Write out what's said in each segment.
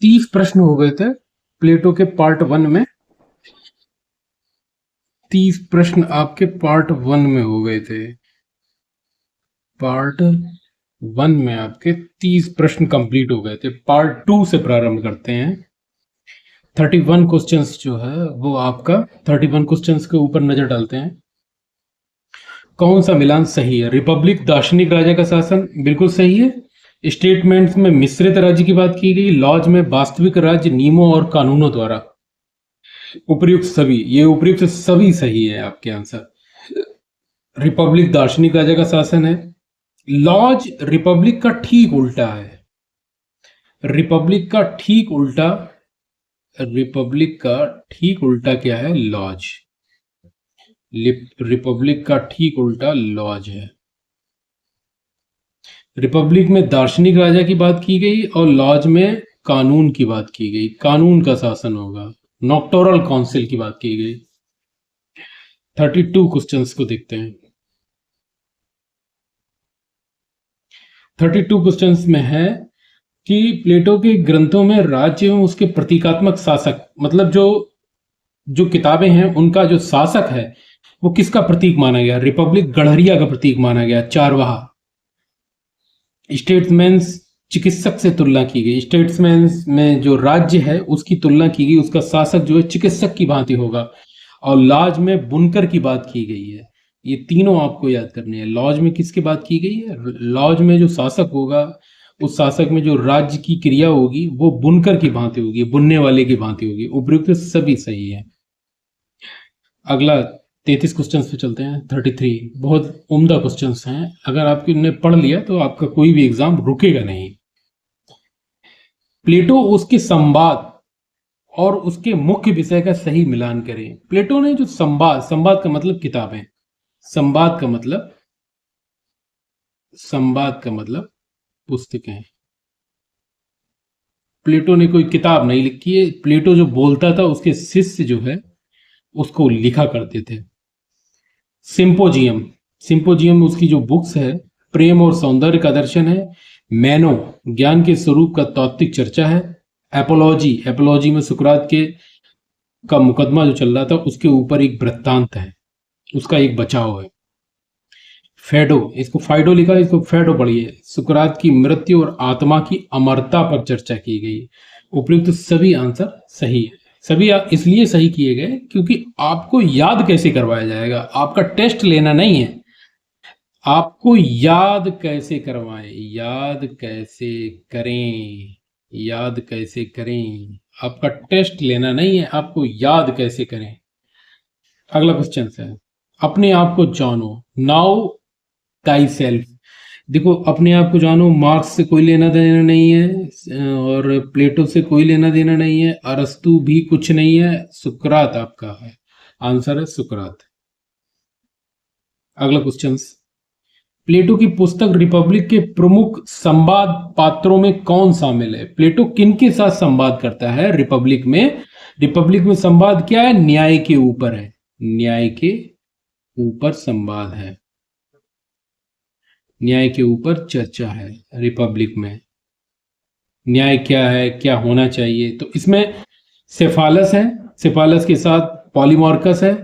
30 प्रश्न हो गए थे प्लेटो के पार्ट 1 में। 30 प्रश्न आपके पार्ट 1 में हो गए थे। पार्ट 1 में आपके 30 प्रश्न कंप्लीट हो गए थे। पार्ट 2 से प्रारंभ करते हैं। 31 क्वेश्चंस जो है वो आपका 31 क्वेश्चंस के ऊपर नजर डालते हैं। कौन सा मिलान सही है? रिपब्लिक दार्शनिक राजा का शासन बिल्कुल सही है। स्टेटमेंट्स में मिश्रित राज्य की बात की गई। लॉज में वास्तविक राज्य नियमों और कानूनों द्वारा। उपर्युक्त सभी, ये उपर्युक्त सभी सही है आपके आंसर। रिपब्लिक दार्शनिक राजा का शासन है। लॉज रिपब्लिक का ठीक उल्टा है। रिपब्लिक का ठीक उल्टा, रिपब्लिक का ठीक उल्टा क्या है? लॉज। रिपब्लिक का ठीक उल्टा लॉज है। रिपब्लिक में दार्शनिक राजा की बात की गई और लॉज में कानून की बात की गई। कानून का शासन होगा। नॉक्टोरल काउंसिल की बात की गई। 32 क्वेश्चंस को देखते हैं। 32 क्वेश्चंस में है कि प्लेटो के ग्रंथों में राज्य एवं उसके प्रतीकात्मक शासक, मतलब जो किताबें हैं उनका जो शासक है वो किसका प्रतीक माना गया? रिपब्लिक गड़हरिया का प्रतीक माना गया। चारवाहा। स्टेट्समैन, चिकित्सक से तुलना की गई। स्टेट्समैन में जो राज्य है उसकी तुलना की गई, उसका शासक जो है चिकित्सक की भांति होगा। और लॉज में बुनकर की बात की गई है। ये तीनों आपको याद करने हैं। लॉज में किसकी बात की गई है? लॉज में जो शासक होगा, उस शासक में जो राज्य की क्रिया होगी वो बुनकर की भांति होगी, बुनने वाले की भांति होगी। उपयुक्त सभी सही है। अगला 33 क्वेश्चन पे चलते हैं। 33 बहुत उम्दा क्वेश्चंस हैं। अगर आपने पढ़ लिया तो आपका कोई भी एग्जाम रुकेगा नहीं। प्लेटो उसके संवाद और उसके मुख्य विषय का सही मिलान करें। प्लेटो ने जो संवाद, संवाद का मतलब किताबें, संवाद का मतलब, संवाद का मतलब पुस्तकें। प्लेटो ने कोई किताब नहीं लिखी है। प्लेटो जो बोलता था उसके शिष्य जो है उसको लिखा करते थे। सिंपोजियम, सिंपोजियम उसकी जो बुक्स है। प्रेम और सौंदर्य का दर्शन है। मैनो, ज्ञान के स्वरूप का तात्विक चर्चा है। एपोलॉजी, एपोलॉजी में सुकरात के का मुकदमा जो चल रहा था उसके ऊपर एक वृत्तांत है, उसका एक बचाव है। फेडो, इसको फाइडो लिखा, इसको फेडो पढ़िए। सुकरात की मृत्यु और आत्मा की अमरता पर चर्चा की गई। उपयुक्त सभी आंसर सही है। सभी इसलिए सही किए गए क्योंकि आपको याद कैसे करवाया जाएगा। आपका टेस्ट लेना नहीं है, आपको याद कैसे करवाएं, याद कैसे करें, याद कैसे करें। आपका टेस्ट लेना नहीं है, आपको याद कैसे करें। अगला क्वेश्चन है, अपने आप को जानो। Now tie self. देखो, अपने आप को जानो, मार्क्स से कोई लेना देना नहीं है और प्लेटो से कोई लेना देना नहीं है। अरस्तु भी कुछ नहीं है। सुकरात आपका है आंसर, है सुकरात। अगला क्वेश्चन, प्लेटो की पुस्तक रिपब्लिक के प्रमुख संवाद पात्रों में कौन शामिल है? प्लेटो किनके साथ संवाद करता है रिपब्लिक में? रिपब्लिक में संवाद क्या है? न्याय के ऊपर है। न्याय के ऊपर संवाद है, न्याय के ऊपर चर्चा है रिपब्लिक में। न्याय क्या है, क्या होना चाहिए? तो इसमें सेफालस है, सेफालस के साथ पॉलीमार्कस है,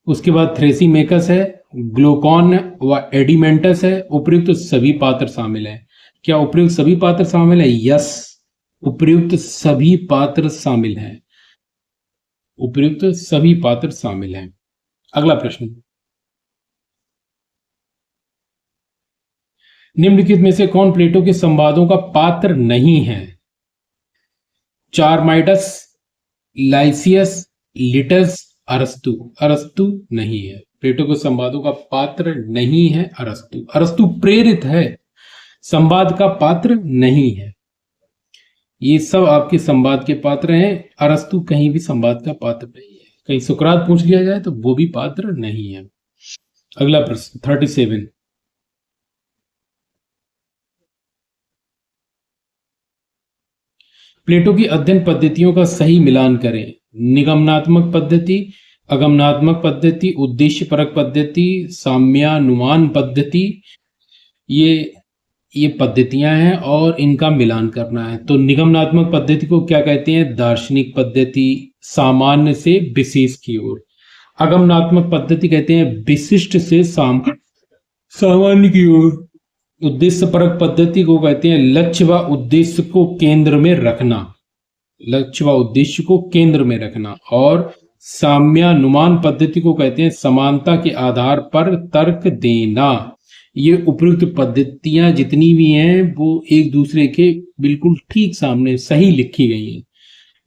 उसके बाद थ्रेसीमेकस है, ग्लूकॉन व एडिमेंटस है। उपयुक्त सभी पात्र शामिल हैं। क्या उपयुक्त सभी पात्र शामिल है? यस, उपयुक्त सभी पात्र शामिल हैं। उपयुक्त सभी पात्र शामिल हैं। अगला प्रश्न, निम्नलिखित में से कौन प्लेटो के संवादों का पात्र नहीं है? चारमाइडस, लाइसियस, लिटस, अरस्तु। अरस्तु नहीं है, प्लेटो के संवादों का पात्र नहीं है अरस्तु। अरस्तु प्रेरित है, संवाद का पात्र नहीं है। ये सब आपके संवाद के पात्र हैं। अरस्तु कहीं भी संवाद का पात्र नहीं है। कहीं सुकरात पूछ लिया जाए तो वो भी पात्र नहीं है। अगला प्रश्न 37, प्लेटो की अध्ययन पद्धतियों का सही मिलान करें। निगमनात्मक पद्धति, अगमनात्मक पद्धति, उद्देश्य परक पद्धति, साम्यानुमान पद्धति। ये पद्धतियां हैं और इनका मिलान करना है। तो निगमनात्मक पद्धति को क्या कहते हैं? दार्शनिक पद्धति, सामान्य से विशेष की ओर। आगमनात्मक पद्धति कहते हैं विशिष्ट से सामान्य की ओर। उद्देश्य परक पद्धति को कहते हैं लक्ष्य व उद्देश्य को केंद्र में रखना, लक्ष्य व उद्देश्य को केंद्र में रखना। और साम्यानुमान पद्धति को कहते हैं समानता के आधार पर तर्क देना। ये उपयुक्त पद्धतियां जितनी भी हैं वो एक दूसरे के बिल्कुल ठीक सामने सही लिखी गई हैं।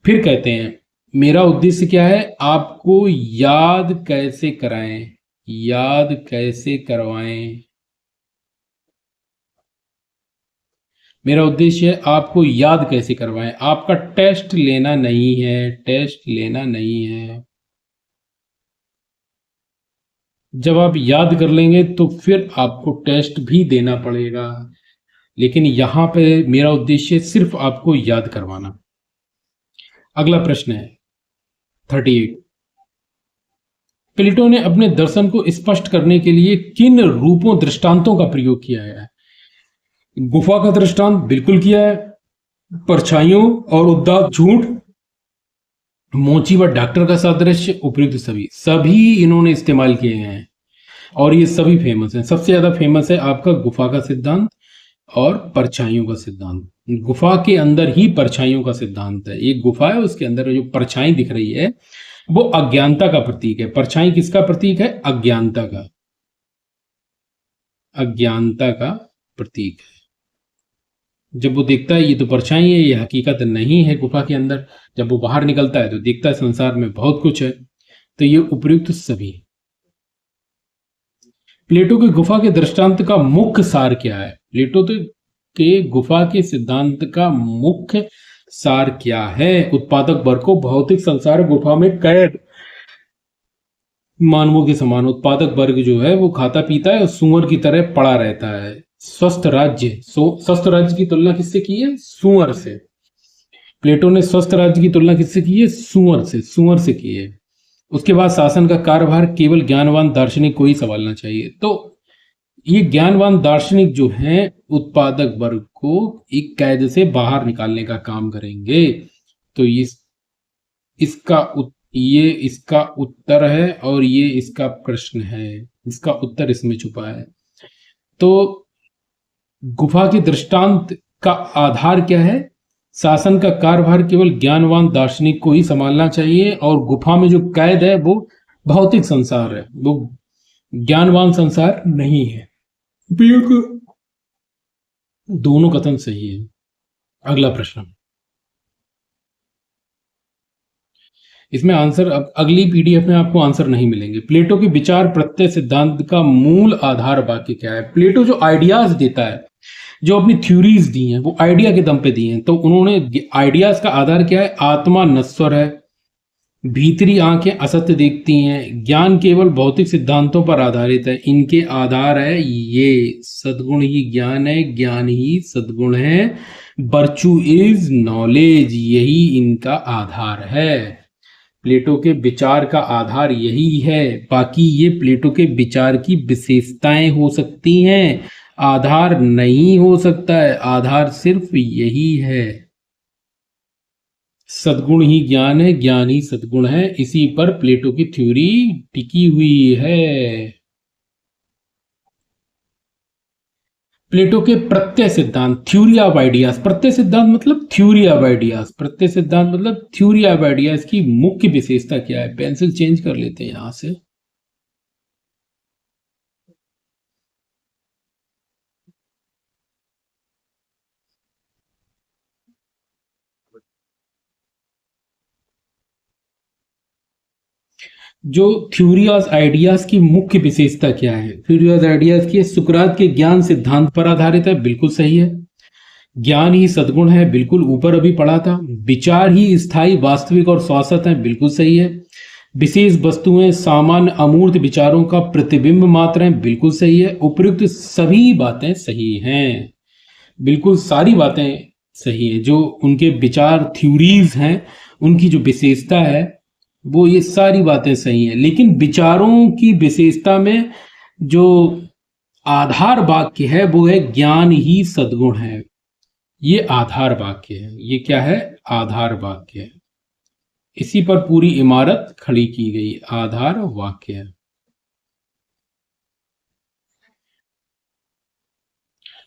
फिर कहते हैं मेरा उद्देश्य क्या है? आपको याद कैसे कराएं, याद कैसे करवाएं। मेरा उद्देश्य है आपको याद कैसे करवाएं। आपका टेस्ट लेना नहीं है, टेस्ट लेना नहीं है। जब आप याद कर लेंगे तो फिर आपको टेस्ट भी देना पड़ेगा, लेकिन यहां पे मेरा उद्देश्य सिर्फ आपको याद करवाना। अगला प्रश्न है 38। प्लेटो ने अपने दर्शन को स्पष्ट करने के लिए किन रूपों दृष्टांतों का प्रयोग किया है? गुफा का दृष्टांत बिल्कुल किया है, परछाइयों और उदात्त झूठ, मोची व डॉक्टर का सादृश्य, उपयुक्त सभी इन्होंने इस्तेमाल किए हैं और ये सभी फेमस हैं। सबसे ज्यादा फेमस है आपका गुफा का सिद्धांत और परछाइयों का सिद्धांत। गुफा के अंदर ही परछाइयों का सिद्धांत है। एक गुफा है, उसके अंदर जो परछाई दिख रही है वो अज्ञानता का प्रतीक है। परछाई किसका प्रतीक है? अज्ञानता का, अज्ञानता का प्रतीक है। जब वो देखता है ये तो परछाई है, ये हकीकत नहीं है गुफा के अंदर, जब वो बाहर निकलता है तो देखता है संसार में बहुत कुछ है। तो ये उपयुक्त सभी। प्लेटो के गुफा के दृष्टांत का मुख्य सार क्या है? प्लेटो के गुफा के सिद्धांत का मुख्य सार क्या है? उत्पादक वर्ग को भौतिक संसार गुफा में कैद मानवों के समान। उत्पादक वर्ग जो है वो खाता पीता है और सुअर की तरह पड़ा रहता है। स्वस्थ राज्य, स्वस्थ राज्य की तुलना किससे की है? सुअर से। प्लेटो ने स्वस्थ राज्य की तुलना किससे की है? सुअर से, सुअर से की है। उसके बाद शासन का कार्यभार केवल ज्ञानवान दार्शनिक को ही संभालना चाहिए। तो ये ज्ञानवान दार्शनिक जो हैं उत्पादक वर्ग को एक कैद से बाहर निकालने का काम करेंगे। तो ये इसका उत्तर है और ये इसका प्रश्न है, इसका उत्तर इसमें छुपा है। तो गुफा के दृष्टांत का आधार क्या है? शासन का कार्यभार केवल ज्ञानवान दार्शनिक को ही संभालना चाहिए और गुफा में जो कैद है वो भौतिक संसार है, वो ज्ञानवान संसार नहीं है। दोनों कथन सही है। अगला प्रश्न, इसमें आंसर अब अगली पीडीएफ में आपको आंसर नहीं मिलेंगे। प्लेटो के विचार प्रत्यय सिद्धांत का मूल आधार वाक्य क्या है? प्लेटो जो आइडियाज देता है, जो अपनी थ्योरीज दी हैं वो आइडिया के दम पे दी हैं। तो उन्होंने आइडियाज का आधार क्या है? आत्मा नश्वर है, भीतरी आंखें असत्य देखती हैं, ज्ञान केवल भौतिक सिद्धांतों पर आधारित है, इनके आधार है ये सद्गुण ही ज्ञान है, ज्ञान ही सद्गुण है, वर्चू इज नॉलेज, यही इनका आधार है। प्लेटो के विचार का आधार यही है। बाकी ये प्लेटो के विचार की विशेषताएं हो सकती हैं, आधार नहीं हो सकता है। आधार सिर्फ यही है, सद्गुण ही ज्ञान है, ज्ञान ही सद्गुण है। इसी पर प्लेटो की थ्योरी टिकी हुई है। प्लेटो के प्रत्यय सिद्धांत, थ्योरी ऑफ आइडियाज। प्रत्यय सिद्धांत मतलब थ्योरी ऑफ आइडियाज, प्रत्यय सिद्धांत मतलब थ्योरी ऑफ आइडियाज की मुख्य विशेषता क्या है? पेंसिल चेंज कर लेते हैं यहां से। जो थ्योरी ऑफ आइडियाज की मुख्य विशेषता क्या है? थ्योरी ऑफ आइडियाज की सुकरात के ज्ञान सिद्धांत पर आधारित है, बिल्कुल सही है। ज्ञान ही सद्गुण है, बिल्कुल ऊपर अभी पढ़ा था। विचार ही स्थायी वास्तविक और शाश्वत है, बिल्कुल सही है। विशेष वस्तुएं सामान्य अमूर्त विचारों का प्रतिबिंब मात्र हैं, बिल्कुल सही है। उपयुक्त सभी बातें सही हैं, बिल्कुल सारी बातें सही है। जो उनके विचार थ्योरीज हैं उनकी जो विशेषता है वो ये सारी बातें सही हैं। लेकिन विचारों की विशेषता में जो आधार वाक्य है वो है ज्ञान ही सद्गुण है। ये आधार वाक्य है। ये क्या है? आधार वाक्य है। इसी पर पूरी इमारत खड़ी की गई, आधार वाक्य है।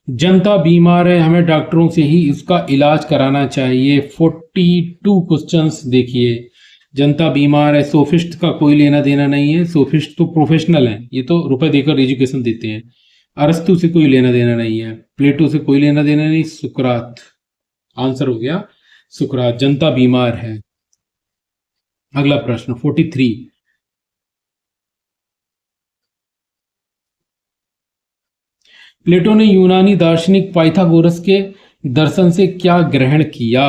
जनता बीमार है, हमें डॉक्टरों से ही इसका इलाज कराना चाहिए। 42 क्वेश्चंस देखिए। जनता बीमार है, सोफिस्ट का कोई लेना देना नहीं है। सोफिस्ट तो प्रोफेशनल है, ये तो रुपए देकर एजुकेशन देते हैं। अरस्तु से कोई लेना देना नहीं है, प्लेटो से कोई लेना देना नहीं, सुकरात। आंसर हो गया सुकरात। जनता बीमार है। अगला प्रश्न 43। प्लेटो ने यूनानी दार्शनिक पाइथागोरस के दर्शन से क्या ग्रहण किया?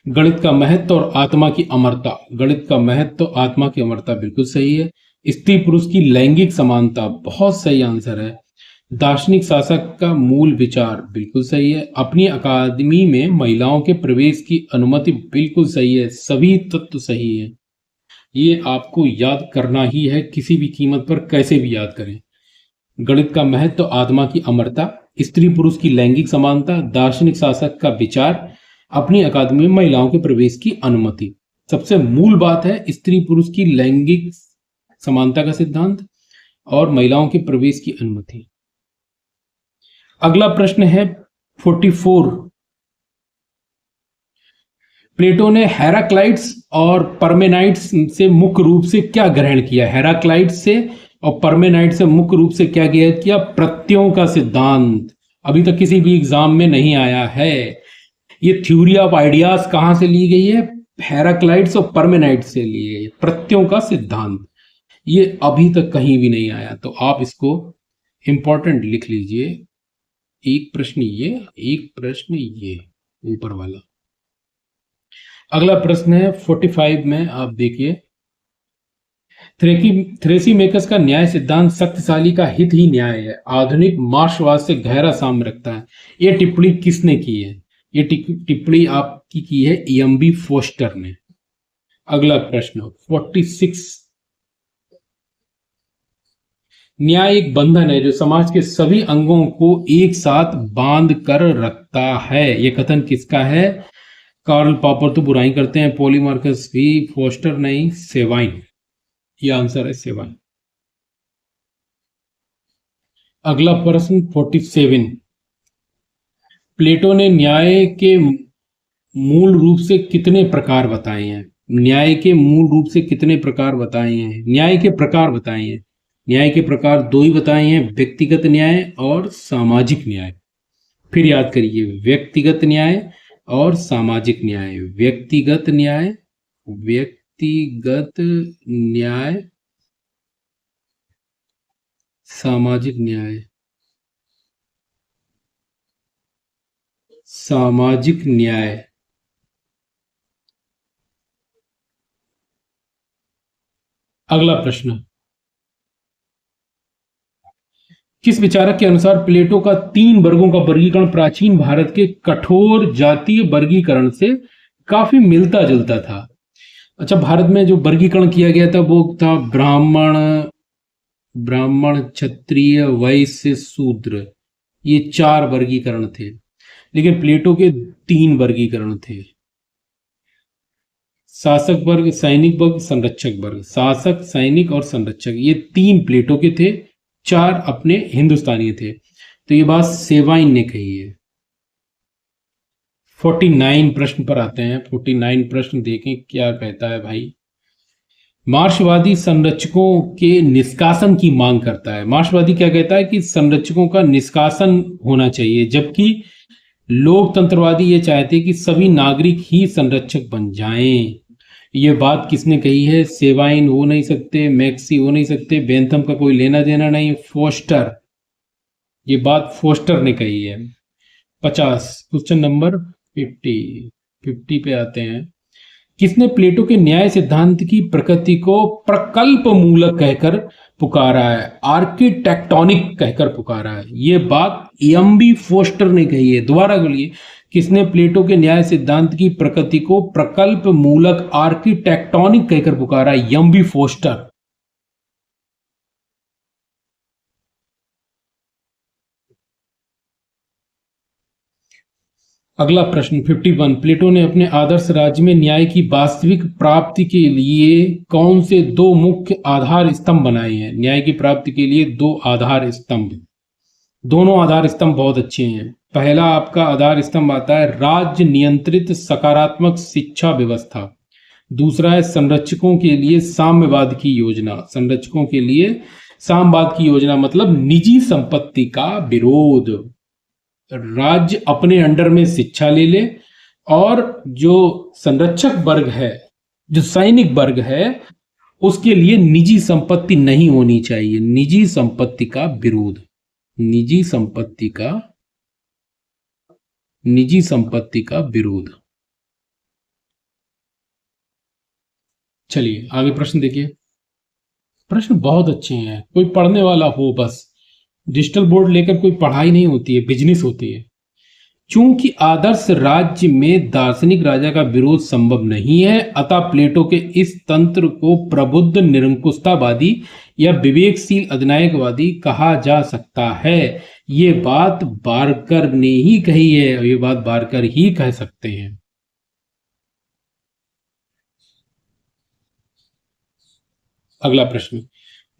गणित का महत्व और आत्मा की अमरता। गणित का महत्व, आत्मा की अमरता, बिल्कुल सही है। स्त्री पुरुष की लैंगिक समानता, बहुत सही आंसर है। दार्शनिक शासक का मूल विचार, बिल्कुल सही है। अपनी अकादमी में महिलाओं के प्रवेश की अनुमति, बिल्कुल सही है। सभी तत्व सही है। ये आपको याद करना ही है, किसी भी कीमत पर, कैसे भी याद करें। गणित का महत्व, आत्मा की अमरता, स्त्री पुरुष की लैंगिक समानता, दार्शनिक शासक का विचार, अपनी अकादमी में महिलाओं के प्रवेश की अनुमति। सबसे मूल बात है स्त्री पुरुष की लैंगिक समानता का सिद्धांत और महिलाओं के प्रवेश की अनुमति। अगला प्रश्न है 44। प्लेटो ने हेराक्लाइट्स और परमेनाइट्स से मुख्य रूप से क्या ग्रहण किया? हेराक्लाइट्स से और परमेनाइट से मुख्य रूप से क्या किया? प्रत्ययों का सिद्धांत। अभी तक किसी भी एग्जाम में नहीं आया है। ये थ्योरी ऑफ आइडियाज कहां से ली गई है? हेराक्लाइट्स और परमेनाइट से ली गई है। प्रत्ययों का सिद्धांत, ये अभी तक कहीं भी नहीं आया, तो आप इसको इंपॉर्टेंट लिख लीजिए। एक प्रश्न ये, एक प्रश्न ये, ऊपर वाला। अगला प्रश्न है 45 में, आप देखिए। थ्रेसी मेकर्स का न्याय सिद्धांत शक्तिशाली का हित ही न्याय है, आधुनिक मार्क्सवाद से गहरा साम्य रखता है। ये टिप्पणी किसने की है? ये टिप्पणी आपकी की है EMB फोस्टर ने। अगला प्रश्न 46। न्याय एक बंधन है जो समाज के सभी अंगों को एक साथ बांध कर रखता है। यह कथन किसका है? कार्ल पॉपर तो बुराई करते हैं, पॉलीमार्कस भी, फोस्टर नहीं, सेवाइन। यह आंसर है सेवाइन। अगला प्रश्न 47। प्लेटो ने न्याय के मूल रूप से कितने प्रकार बताए हैं? न्याय के मूल रूप से कितने प्रकार बताए हैं? न्याय के प्रकार बताए हैं। न्याय के प्रकार दो ही बताए हैं, व्यक्तिगत न्याय और सामाजिक न्याय। फिर याद करिए, व्यक्तिगत न्याय और सामाजिक न्याय। व्यक्तिगत न्याय, व्यक्तिगत न्याय, सामाजिक न्याय, सामाजिक न्याय। अगला प्रश्न, किस विचारक के अनुसार प्लेटो का 3 वर्गों का वर्गीकरण प्राचीन भारत के कठोर जातीय वर्गीकरण से काफी मिलता जुलता था? अच्छा, भारत में जो वर्गीकरण किया गया था वो था ब्राह्मण, ब्राह्मण, क्षत्रिय, वैश्य, शूद्र। ये 4 वर्गीकरण थे, लेकिन प्लेटो के 3 वर्गीकरण थे। शासक वर्ग, सैनिक वर्ग, संरक्षक वर्ग। शासक, सैनिक और संरक्षक, ये 3 प्लेटो के थे, 4 अपने हिंदुस्तानी थे। तो ये बात सेवाइन ने कही है। 49 प्रश्न पर आते हैं। 49 प्रश्न देखें क्या कहता है भाई। मार्क्सवादी संरक्षकों के निष्कासन की मांग करता है। मार्क्सवादी क्या कहता है कि संरक्षकों का निष्कासन होना चाहिए, जबकि लोकतंत्रवादी ये चाहते हैं कि सभी नागरिक ही संरक्षक बन जाएं। ये बात किसने कही है? सेवाइन हो नहीं सकते, मैक्सी हो नहीं सकते, बेंथम का कोई लेना देना नहीं, फोस्टर। ये बात फोस्टर ने कही है। 50, क्वेश्चन नंबर 50 पे आते हैं। किसने प्लेटो के न्याय सिद्धांत की प्रकृति को प्रकल्प मूलक कहकर पुकारा है? आर्किटेक्टोनिक कहकर पुकारा है। ये बात EMB फोस्टर ने कही है। दोबारा बोलिए, किसने प्लेटो के न्याय सिद्धांत की प्रकृति को प्रकल्प मूलक आर्किटेक्टोनिक कहकर पुकारा? EMB Foster. अगला प्रश्न 51, प्लेटो ने अपने आदर्श राज्य में न्याय की वास्तविक प्राप्ति के लिए कौन से दो मुख्य आधार स्तंभ बनाए हैं? न्याय की प्राप्ति के लिए दो आधार स्तंभ, दोनों आधार स्तंभ बहुत अच्छे हैं। पहला आपका आधार स्तंभ आता है राज्य नियंत्रित सकारात्मक शिक्षा व्यवस्था। दूसरा है संरक्षकों के लिए साम्यवाद की योजना। संरक्षकों के लिए साम्यवाद की योजना मतलब निजी संपत्ति का विरोध। राज्य अपने अंडर में शिक्षा ले ले और जो संरक्षक वर्ग है, जो सैनिक वर्ग है, उसके लिए निजी संपत्ति नहीं होनी चाहिए। निजी संपत्ति का विरोध, निजी संपत्ति का विरोध। चलिए आगे प्रश्न देखिए। प्रश्न बहुत अच्छे हैं, कोई पढ़ने वाला हो बस। डिजिटल बोर्ड लेकर कोई पढ़ाई नहीं होती है, बिजनेस होती है। चूंकि आदर्श राज्य में दार्शनिक राजा का विरोध संभव नहीं है, अतः प्लेटो के इस तंत्र को प्रबुद्ध निरंकुशतावादी या विवेकशील अधिनायकवादी कहा जा सकता है। ये बात बारकर ने ही कही है, ये बात बारकर ही कह सकते हैं। अगला प्रश्न,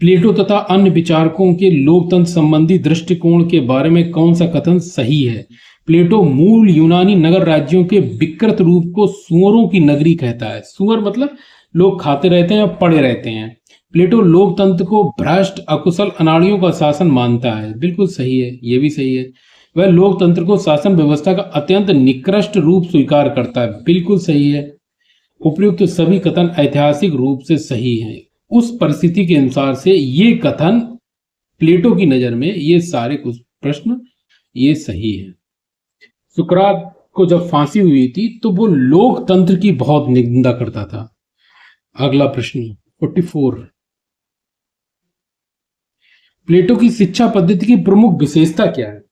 प्लेटो तथा अन्य विचारकों के लोकतंत्र संबंधी दृष्टिकोण के बारे में कौन सा कथन सही है? प्लेटो मूल यूनानी नगर राज्यों के विकृत रूप को सुअरों की नगरी कहता है। सुअर मतलब लोग खाते रहते हैं और पड़े रहते हैं। प्लेटो लोकतंत्र को भ्रष्ट अकुशल अनाड़ियों का शासन मानता है। बिल्कुल सही है, ये भी सही है। वह लोकतंत्र को शासन व्यवस्था का अत्यंत निकृष्ट रूप स्वीकार करता है। बिल्कुल सही है। उपयुक्त सभी कथन ऐतिहासिक रूप से सही हैं। उस परिस्थिति के अनुसार से ये कथन प्लेटो की नजर में ये सारे कुछ प्रश्न ये सही है। सुकरात को जब फांसी हुई थी तो वो लोकतंत्र की बहुत निंदा करता था। अगला प्रश्न 44, प्लेटो की शिक्षा पद्धति की प्रमुख विशेषता क्या है?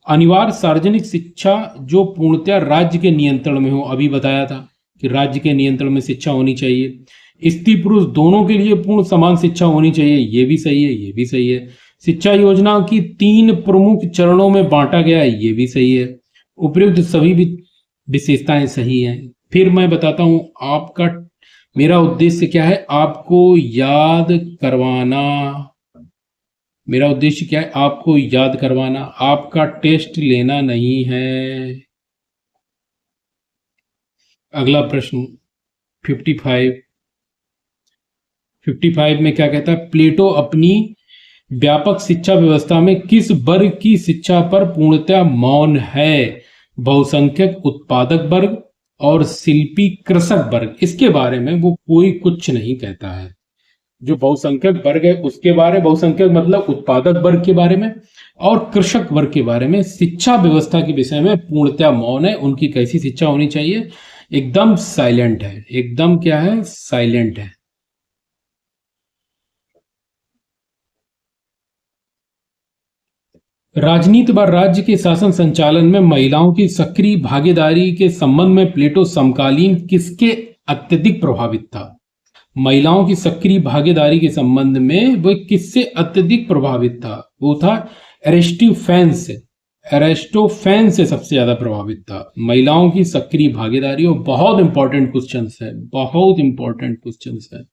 अनिवार्य सार्वजनिक शिक्षा जो पूर्णतया राज्य के नियंत्रण में हो। अभी बताया था कि राज्य के नियंत्रण में शिक्षा होनी चाहिए। स्त्री पुरुष दोनों के लिए पूर्ण समान शिक्षा होनी चाहिए। ये भी सही है, ये भी सही है। शिक्षा योजना की 3 प्रमुख चरणों में बांटा गया है। ये भी सही है। उपयुक्त सभी विशेषताएं सही हैं। फिर मैं बताता हूं आपका मेरा उद्देश्य क्या है, आपको याद करवाना। मेरा उद्देश्य क्या है? आपको याद करवाना, आपका टेस्ट लेना नहीं है। अगला प्रश्न 55 में क्या कहता है? प्लेटो अपनी व्यापक शिक्षा व्यवस्था में किस वर्ग की शिक्षा पर पूर्णतः मौन है? बहुसंख्यक उत्पादक वर्ग और शिल्पी कृषक वर्ग। इसके बारे में वो कोई कुछ नहीं कहता है। जो बहुसंख्यक वर्ग है उसके बारे, बहुसंख्यक मतलब उत्पादक वर्ग के बारे में और कृषक वर्ग के बारे में शिक्षा व्यवस्था के विषय में पूर्णतः मौन है। उनकी कैसी शिक्षा होनी चाहिए? एकदम साइलेंट है। एकदम क्या है? साइलेंट है। राजनीति व राज्य के शासन संचालन में महिलाओं की सक्रिय भागीदारी के संबंध में प्लेटो समकालीन किसके अत्यधिक प्रभावित था? महिलाओं की सक्रिय भागीदारी के संबंध में वह किससे अत्यधिक प्रभावित था? वो था एरिस्टोफेन्स से। एरिस्टोफेन्स से सबसे ज्यादा प्रभावित था। महिलाओं की सक्रिय भागीदारी। और बहुत इंपॉर्टेंट क्वेश्चन है, बहुत इंपॉर्टेंट क्वेश्चन है,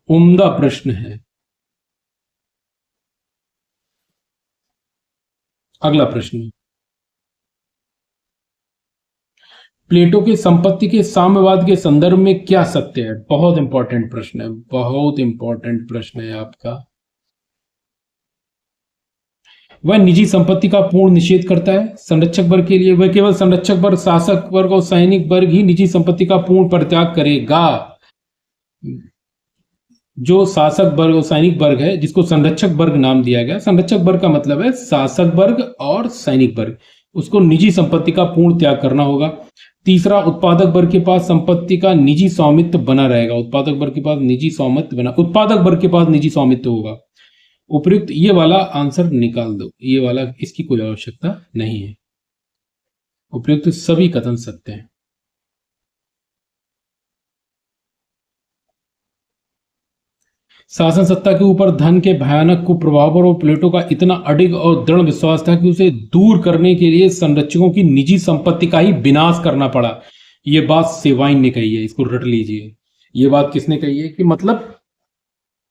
उम्दा प्रश्न है। अगला प्रश्न, प्लेटो के संपत्ति के साम्यवाद के संदर्भ में क्या सत्य है? बहुत इंपॉर्टेंट प्रश्न है, बहुत इंपॉर्टेंट प्रश्न है आपका। वह निजी संपत्ति का पूर्ण निषेध करता है। संरक्षक वर्ग के लिए वह केवल संरक्षक वर्ग, शासक वर्ग और सैनिक वर्ग ही निजी संपत्ति का पूर्ण परित्याग करेगा। जो शासक वर्ग और सैनिक वर्ग है, जिसको संरक्षक वर्ग नाम दिया गया, संरक्षक वर्ग का मतलब है शासक वर्ग और सैनिक वर्ग, उसको निजी संपत्ति का पूर्ण त्याग करना होगा। तीसरा, उत्पादक वर्ग के पास संपत्ति का निजी स्वामित्व बना रहेगा। उत्पादक वर्ग के पास निजी स्वामित्व बना, उत्पादक वर्ग के पास निजी स्वामित्व होगा। उपयुक्त ये वाला आंसर निकाल दो, ये वाला, इसकी कोई आवश्यकता नहीं है। उपयुक्त सभी कथन सत्य हैं। शासन सत्ता के ऊपर धन के भयानक कुप्रभाव पर प्लेटो का इतना अडिग और दृढ़ विश्वास था कि उसे दूर करने के लिए संरक्षकों की निजी संपत्ति का ही विनाश करना पड़ा। ये बात सेवाइन ने कही है, इसको रट लीजिए। ये बात किसने कही है कि मतलब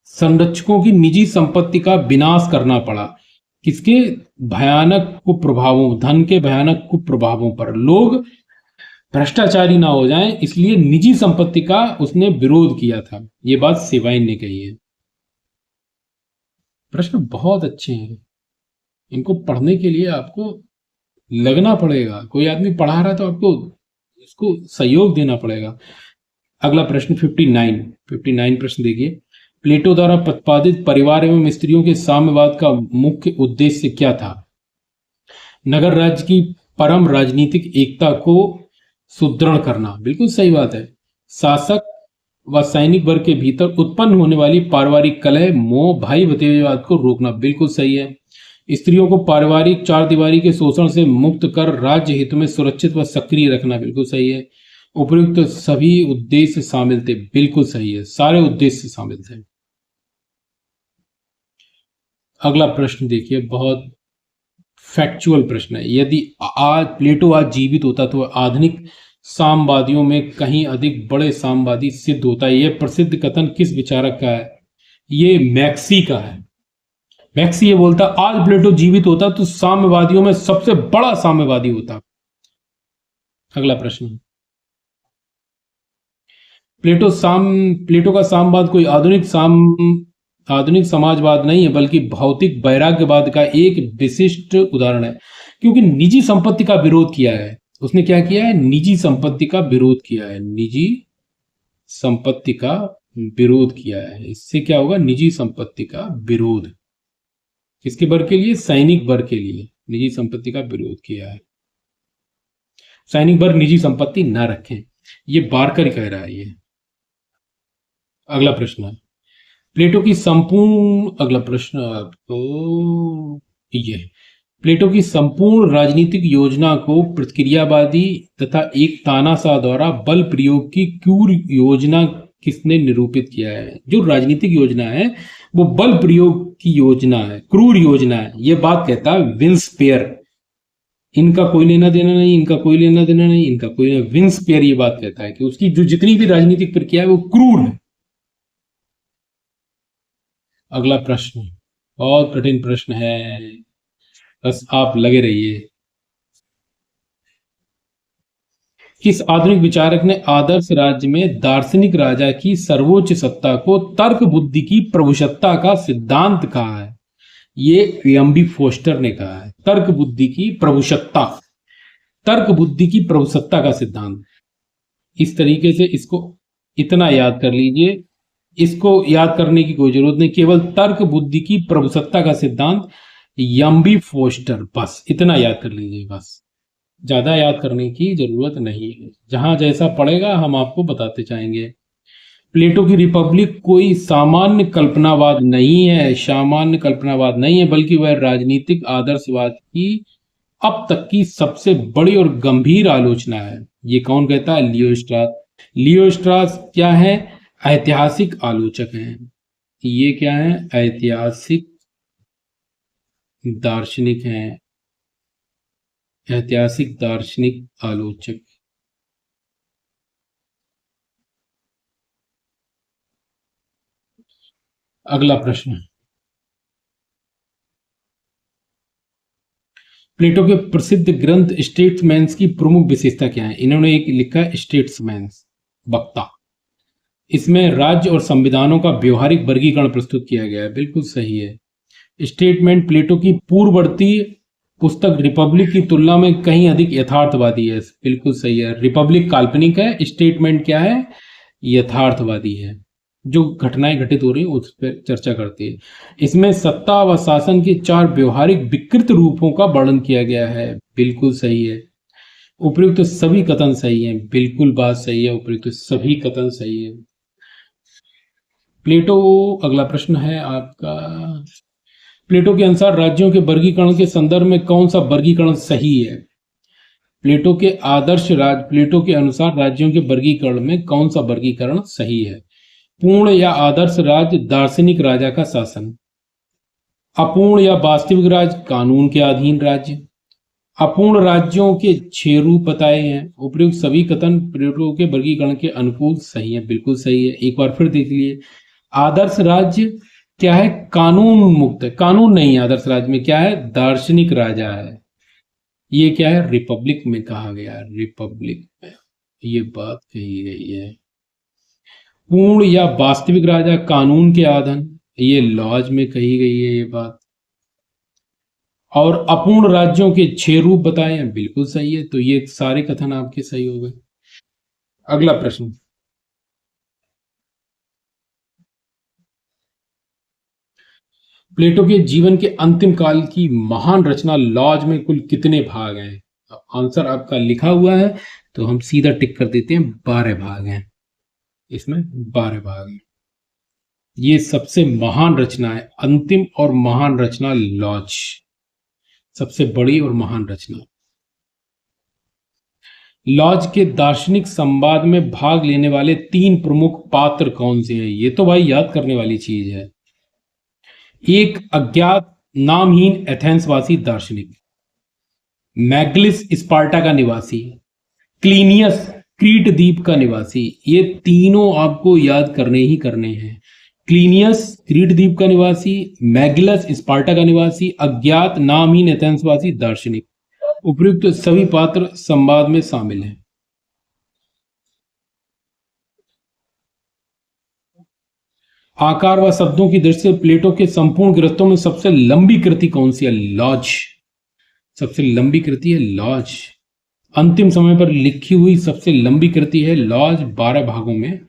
संरक्षकों की निजी संपत्ति का विनाश करना पड़ा, किसके भयानक कुप्रभावों, धन के भयानक कुप्रभावों पर, लोग भ्रष्टाचारी ना हो जाएं, इसलिए निजी संपत्ति का उसने विरोध किया था। ये बात सेवाइन ने कही है। प्रश्न बहुत अच्छे हैं, इनको पढ़ने के लिए आपको लगना पड़ेगा। कोई आदमी पढ़ा रहा है तो आपको इसको सहयोग देना पड़ेगा। अगला प्रश्न 59 प्रश्न देखिए। प्लेटो द्वारा प्रतिपादित परिवार एवं स्त्रियों के साम्यवाद का मुख्य उद्देश्य क्या था? नगर राज्य की परम राजनीतिक एकता को सुदृढ़ करना, बिल्कुल सही बात है। शासक व सैनिक वर्ग के भीतर उत्पन्न होने वाली पारिवारिक कलह, मोह, भाई भतीजावाद को रोकना, बिल्कुल सही है। स्त्रियों को पारिवारिक चार दीवारी के शोषण से मुक्त कर राज्य हित में सुरक्षित व सक्रिय रखना, बिल्कुल सही है। उपयुक्त सभी उद्देश्य शामिल थे, बिल्कुल सही है, सारे उद्देश्य शामिल थे। अगला प्रश्न देखिए, बहुत फैक्चुअल प्रश्न है। यदि आज प्लेटो आज जीवित होता तो आधुनिक साम्यवादियों में कहीं अधिक बड़े साम्यवादी सिद्ध होता है। यह प्रसिद्ध कथन किस विचारक का है? ये मैक्सी का है। मैक्सी ये बोलता, आज प्लेटो जीवित होता तो साम्यवादियों में सबसे बड़ा साम्यवादी होता। अगला प्रश्न, प्लेटो का साम्यवाद कोई आधुनिक समाजवाद नहीं है, बल्कि भौतिक वैराग्यवाद का एक विशिष्ट उदाहरण है। क्योंकि निजी संपत्ति का विरोध किया है उसने। क्या किया है? निजी संपत्ति का विरोध किया है। निजी संपत्ति का विरोध किया है। इससे क्या होगा? निजी संपत्ति का विरोध। किसके वर्ग के लिए? सैनिक वर्ग के लिए निजी संपत्ति का विरोध किया है। सैनिक वर्ग निजी संपत्ति ना रखें, ये बारकर कह रहा है ये। अगला प्रश्न है प्लेटो की संपूर्ण अगला प्रश्न आपको ये प्लेटो की संपूर्ण राजनीतिक योजना को प्रतिक्रियावादी तथा एक तानाशाह द्वारा बल प्रयोग की क्रूर योजना किसने निरूपित किया है? जो राजनीतिक योजना है वो बल प्रयोग की योजना है, क्रूर योजना है, ये बात कहता है विंसपेयर। इनका कोई लेना देना नहीं, इनका कोई लेना देना नहीं, इनका कोई विंसपेयर ये बात कहता है कि उसकी जो जितनी भी राजनीतिक प्रक्रिया है वो क्रूर है। अगला प्रश्न बहुत कठिन प्रश्न है, बस आप लगे रहिए। किस आधुनिक विचारक ने आदर्श राज्य में दार्शनिक राजा की सर्वोच्च सत्ता को तर्क बुद्धि की प्रभुसत्ता का सिद्धांत कहा है? ये एम्बी फोस्टर ने कहा है। तर्क बुद्धि की प्रभुसत्ता, तर्क बुद्धि की प्रभुसत्ता का सिद्धांत। इस तरीके से इसको इतना याद कर लीजिए, इसको याद करने की कोई जरूरत नहीं, केवल तर्क बुद्धि की प्रभुसत्ता का सिद्धांत, एम्बी फोस्टर, बस इतना याद कर लीजिए, बस ज्यादा याद करने की जरूरत नहीं है। जहां जैसा पड़ेगा हम आपको बताते जाएंगे। प्लेटो की रिपब्लिक कोई सामान्य कल्पनावाद नहीं है, सामान्य कल्पनावाद नहीं है, बल्कि वह राजनीतिक आदर्शवाद की अब तक की सबसे बड़ी और गंभीर आलोचना है। ये कौन कहता है? लियोस्ट्रास। लियोस्ट्रास क्या है? ऐतिहासिक आलोचक हैं। ये क्या है? ऐतिहासिक दार्शनिक हैं, ऐतिहासिक दार्शनिक आलोचक। अगला प्रश्न, प्लेटो के प्रसिद्ध ग्रंथ स्टेट्समैन्स की प्रमुख विशेषता क्या है? इन्होंने एक लिखा है स्टेट्समैन्स, वक्ता। इसमें राज्य और संविधानों का व्यवहारिक वर्गीकरण प्रस्तुत किया गया है, बिल्कुल सही है। स्टेटमेंट प्लेटो की पूर्ववर्ती पुस्तक रिपब्लिक की तुलना में कहीं अधिक यथार्थवादी है, बिल्कुल सही है। रिपब्लिक काल्पनिक है, स्टेटमेंट क्या है? यथार्थवादी है, जो घटनाएं घटित हो रही है उस पर चर्चा करती है। इसमें सत्ता व शासन के चार व्यवहारिक विकृत रूपों का वर्णन किया गया है, बिल्कुल सही है। उपयुक्त सभी कथन सही हैं, बिल्कुल बात सही है, उपयुक्त सभी कथन सही है। प्लेटो, अगला प्रश्न है आपका, प्लेटो के अनुसार राज्यों के वर्गीकरण के संदर्भ में कौन सा वर्गीकरण सही है? प्लेटो के अनुसार राज्यों के वर्गीकरण में कौन सा वर्गीकरण सही है? पूर्ण या आदर्श राज्य दार्शनिक राजा का शासन। अपूर्ण या वास्तविक राज्य कानून के अधीन राज्य। अपूर्ण राज्यों के 6 रूप बताए हैं। उपयुक्त सभी कथन प्लेटो के वर्गीकरण के अनुकूल सही है, बिल्कुल सही है। एक बार फिर देख लिए। आदर्श राज्य क्या है? कानून मुक्त है। कानून नहीं है आदर्श राज्य में, क्या है? दार्शनिक राजा है। ये क्या है? रिपब्लिक में कहा गया है, रिपब्लिक में ये बात कही गई है। पूर्ण या वास्तविक राजा कानून के अधीन, ये लॉज में कही गई है ये बात। और अपूर्ण राज्यों के 6 रूप बताए हैं, बिल्कुल सही है। तो ये सारे कथन आपके सही हो गए। अगला प्रश्न। प्लेटो के जीवन के अंतिम काल की महान रचना लॉज में कुल कितने भाग हैं? आंसर आपका लिखा हुआ है, तो हम सीधा टिक कर देते हैं, 12 भाग हैं। इसमें 12 भाग हैं। ये सबसे महान रचना है, अंतिम और महान रचना लॉज, सबसे बड़ी और महान रचना। लॉज के दार्शनिक संवाद में भाग लेने वाले 3 प्रमुख पात्र कौन से हैं? ये तो भाई याद करने वाली चीज है। एक अज्ञात नामहीन एथेंसवासी दार्शनिक, मैगलिस स्पार्टा का निवासी, क्लीनियस क्रीट द्वीप का निवासी। ये तीनों आपको याद करने ही करने हैं। क्लीनियस क्रीट द्वीप का निवासी, मैगलस स्पार्टा का निवासी, अज्ञात नामहीन एथेंसवासी दार्शनिक। उपयुक्त सभी पात्र संवाद में शामिल हैं। आकार व शब्दों की दृष्टि से प्लेटो के संपूर्ण ग्रंथों में सबसे लंबी कृति कौन सी है? लॉज। सबसे लंबी कृति है लॉज। अंतिम समय पर लिखी हुई सबसे लंबी कृति है लॉज, 12 भागों में।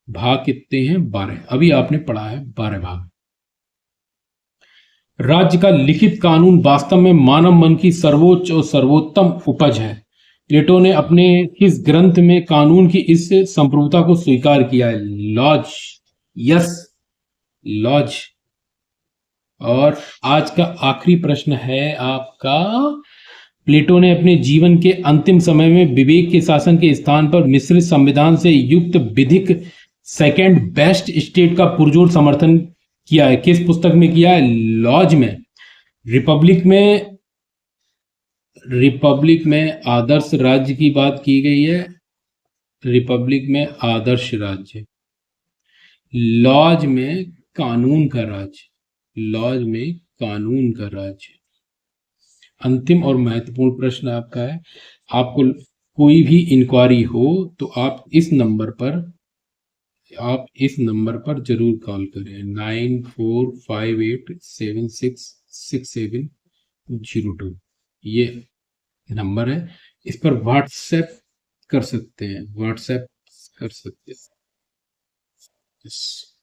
भाग कितने हैं? 12। अभी आपने पढ़ा है 12 भाग। राज्य का लिखित कानून वास्तव में मानव मन की सर्वोच्च और सर्वोत्तम उपज है। प्लेटो ने अपने किस ग्रंथ में कानून की इस संप्रभुता को स्वीकार किया है? लॉज। Yes, laws. और आज का आखिरी प्रश्न है आपका। प्लेटो ने अपने जीवन के अंतिम समय में विवेक के शासन के स्थान पर मिश्रित संविधान से युक्त विधिक सेकंड बेस्ट स्टेट का पुरजोर समर्थन किया है। किस पुस्तक में किया है? लॉज में। रिपब्लिक में, रिपब्लिक में आदर्श राज्य की बात की गई है। रिपब्लिक में आदर्श राज्य, लॉज में कानून का राज्य, लॉज में कानून का राज्य। अंतिम और महत्वपूर्ण प्रश्न आपका है। आपको कोई भी इंक्वायरी हो तो आप इस नंबर पर जरूर कॉल करें, 9458766702। ये नंबर है, इस पर व्हाट्सएप कर सकते हैं, व्हाट्सएप कर सकते हैं। Yes.